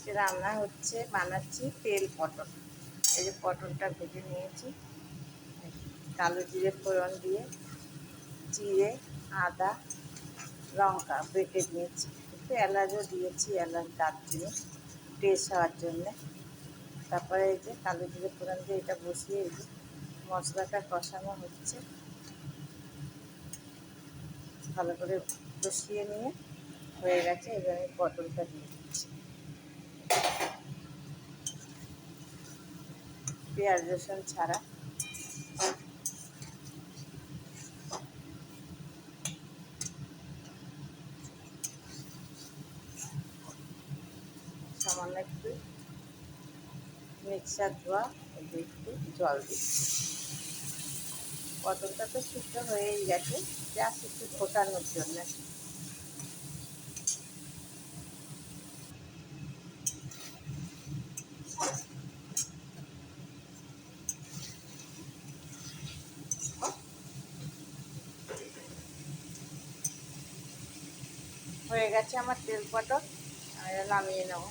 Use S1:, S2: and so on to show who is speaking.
S1: আজকে রান্না হচ্ছে, বানাচ্ছি তেল পটল। এই যে পটলটা ভেজে নিয়েছি, কালো জিরে ফোড়ন দিয়ে জিরে, আদা, লঙ্কা বেটে নিয়েছি, একটু এলাচও দিয়েছি, এলাচ দারচিনি টেস্ট হওয়ার জন্যে। তারপরে এই যে কালো জিরে ফোড়ন দিয়ে এটা বসিয়ে এই যে মশলাটা কষানো হচ্ছে, ভালো করে কষিয়ে নিয়ে হয়ে গেছে। এবার আমি পটলটা দিয়ে দিচ্ছি, পেঁয়াজ রসুন ছাড়া। সামান্য একটু মিক্সার ধোয়া একটু জল দিচ্ছি। পটলটা তো সিদ্ধ হয়েই গেছে, জাস্ট একটু ফোটানোর জন্য। হয়ে গেছে আমার তেল পটল, আমি নামিয়ে নেব।